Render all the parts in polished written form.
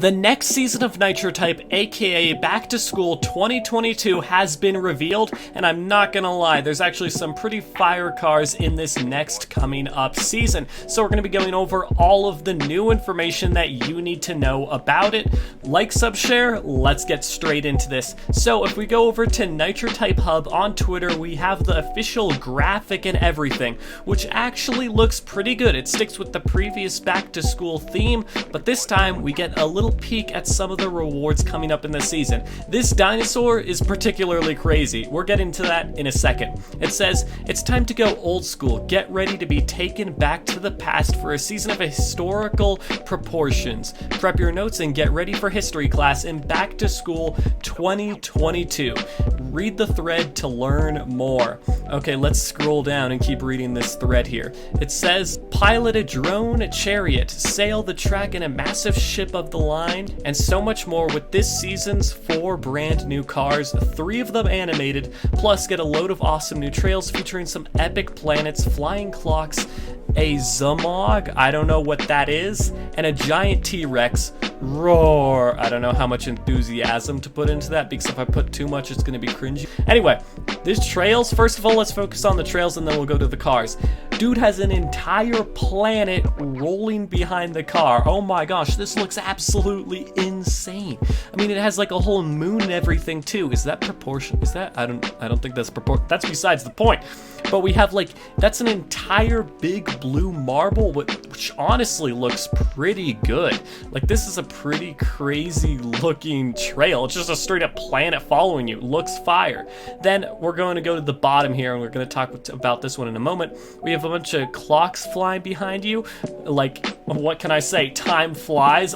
The next season of Nitrotype, aka Back to School 2022, has been revealed, and I'm not gonna lie, there's actually some pretty fire cars in this next coming up season. So we're gonna be going over all of the new information that you need to know about it. Like, sub, share, let's get straight into this. So if we go over to Nitrotype Hub on Twitter, we have the official graphic and everything, which actually looks pretty good. It sticks with the previous Back to School theme, but this time we get a little peek at some of the rewards coming up in the season. This dinosaur is particularly crazy. We're getting to that in a second. It says, it's time to go old school. Get ready to be taken back to the past for a season of historical proportions. Prep your notes and get ready for history class in Back to School 2022. Read the thread to learn more. Okay, let's scroll down and keep reading this thread here. It says, pilot a drone chariot, sail the track in a massive ship of the line, and so much more with this season's 4 brand new cars, 3 of them animated, plus get a load of awesome new trails featuring some epic planets, flying clocks, a Zamog, I don't know what that is, and a giant T-Rex. Roar. I don't know how much enthusiasm to put into that, because if I put too much, it's going to be cringy. Anyway, there's trails. First of all, let's focus on the trails, and then we'll go to the cars. Dude has an entire planet rolling behind the car. Oh my gosh, this looks absolutely insane. I mean, it has like a whole moon and everything too. Is that proportion? Is that? I don't think that's proportion. That's besides the point. But we have like, that's an entire big blue marble, which honestly looks pretty good. Like, this is a pretty crazy looking trail. It's just a straight up planet following you. Looks fire. Then we're going to go to the bottom here, and we're going to talk about this one in a moment. We have a bunch of clocks flying behind you. Like, what can I say? Time flies.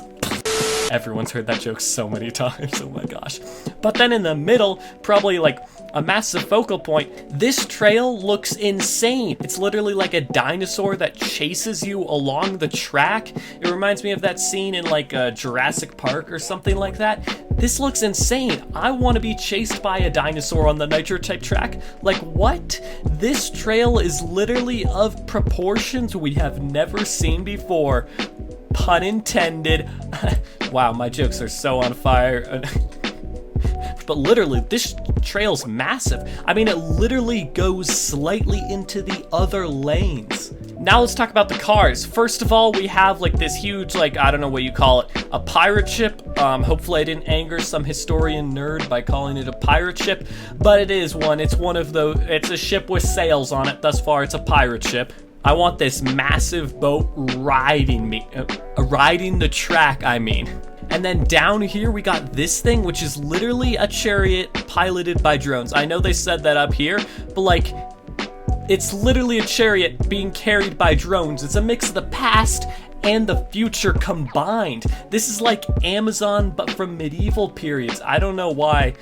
Everyone's heard that joke so many times, oh my gosh. But then in the middle, probably like a massive focal point, this trail looks insane. It's literally like a dinosaur that chases you along the track. It reminds me of that scene in like Jurassic Park or something like that. This looks insane. I want to be chased by a dinosaur on the Nitrotype track. Like, what? This trail is literally of proportions we have never seen before. Pun intended. Wow, my jokes are so on fire. But literally, this trail's massive. I mean, it literally goes slightly into the other lanes. Now let's talk about the cars. First of all, we have like this huge, like, I don't know what you call it, a pirate ship. Hopefully I didn't anger some historian nerd by calling it a pirate ship, but it is one. It's one of those, it's a ship with sails on it. Thus far, it's a pirate ship. I want this massive boat riding me, riding the track, I mean. And then down here we got this thing, which is literally a chariot piloted by drones. I know they said that up here, but like, it's literally a chariot being carried by drones. It's a mix of the past and the future combined. This is like Amazon, but from medieval periods. I don't know why.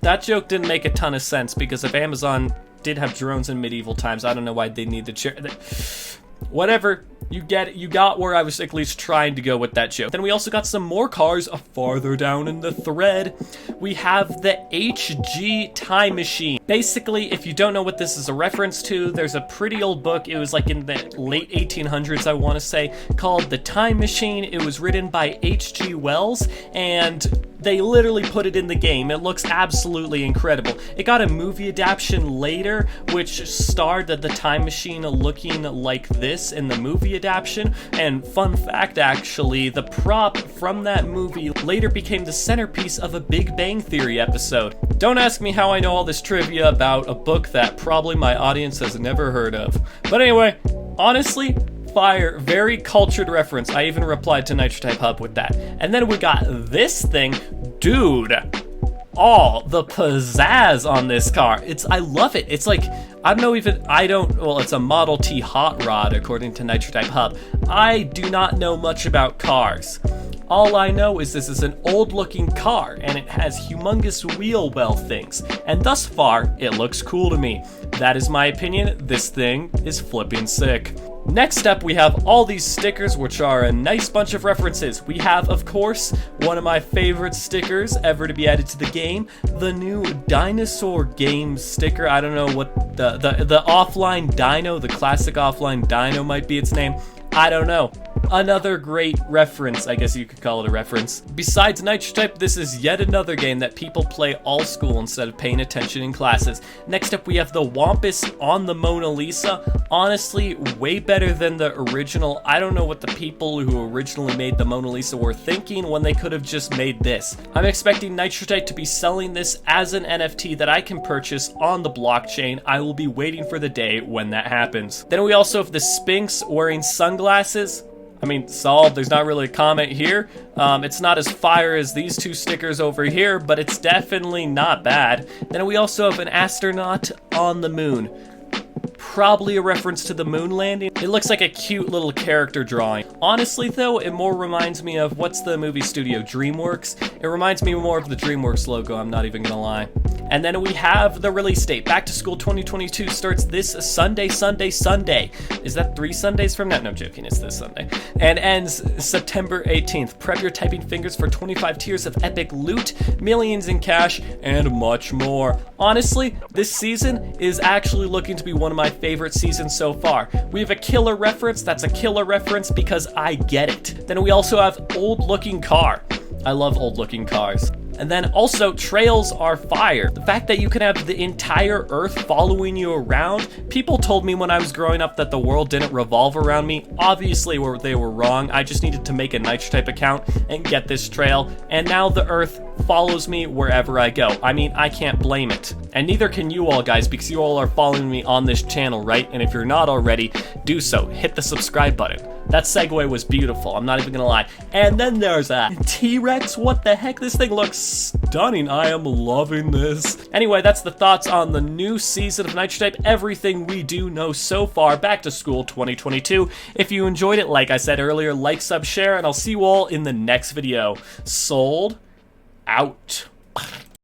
That joke didn't make a ton of sense, because if Amazon did have drones in medieval times, I don't know why they need the chariot. Whatever, you get it. You got where I was at least trying to go with that joke. Then we also got some more cars farther down in the thread. We have the HG Time Machine. Basically, if you don't know what this is a reference to, there's a pretty old book. It was like in the late 1800s, I want to say, called The Time Machine. It was written by H.G. Wells, and they literally put it in the game. It looks absolutely incredible. It got a movie adaptation later, which starred the Time Machine looking like this in the movie adaptation. And fun fact, actually, the prop from that movie later became the centerpiece of a Big Bang Theory episode. Don't ask me how I know all this trivia about a book that probably my audience has never heard of. But anyway, honestly, fire, very cultured reference. I even replied to Nitrotype Hub with that. And then we got this thing. Dude, all the pizzazz on this car. I love it. It's like, it's a Model T hot rod according to Nitrotype Hub. I do not know much about cars. All I know is this is an old looking car, and it has humongous wheel well things. And thus far, it looks cool to me. That is my opinion. This thing is flipping sick. Next up, we have all these stickers, which are a nice bunch of references. We have, of course, one of my favorite stickers ever to be added to the game, the new Dinosaur Game sticker. I don't know what the offline dino, the classic offline dino might be its name. I don't know. Another great reference, I guess you could call it a reference. Besides nitrotype, this is yet another game that people play all school instead of paying attention in classes. Next up, we have the Wampus on the Mona Lisa. Honestly, way better than the original. I don't know what the people who originally made the Mona Lisa were thinking when they could have just made this. I'm expecting nitrotype to be selling this as an NFT that I can purchase on the blockchain. I will be waiting for the day when that happens. Then we also have the Sphinx wearing sunglasses. I mean, solved. There's not really a comment here. It's not as fire as these two stickers over here, but it's definitely not bad. Then we also have an astronaut on the moon. Probably a reference to the moon landing. It looks like a cute little character drawing. Honestly though, it more reminds me of, what's the movie studio, DreamWorks? It reminds me more of the DreamWorks logo, I'm not even gonna lie. And then we have the release date. Back to School 2022 starts this Sunday. Is that 3 Sundays from now? No, I'm joking, it's this Sunday. And ends September 18th. Prep your typing fingers for 25 tiers of epic loot, millions in cash, and much more. Honestly, this season is actually looking to be one of my favorite seasons so far. We have a killer reference. That's a killer reference because I get it. Then we also have old looking car. I love old looking cars. And then also, trails are fire. The fact that you can have the entire Earth following you around. People told me when I was growing up that the world didn't revolve around me. Obviously, they were wrong. I just needed to make a nitrotype account and get this trail. And now the Earth follows me wherever I go. I mean, I can't blame it. And neither can you all, guys, because you all are following me on this channel, right? And if you're not already, do so. Hit the subscribe button. That segue was beautiful, I'm not even gonna lie. And then there's a T-Rex. What the heck? This thing looks stunning. I am loving this. Anyway, that's the thoughts on the new season of nitrotype. Everything we do know so far. Back to School 2022. If you enjoyed it, like I said earlier, like, sub, share, and I'll see you all in the next video. Sold out.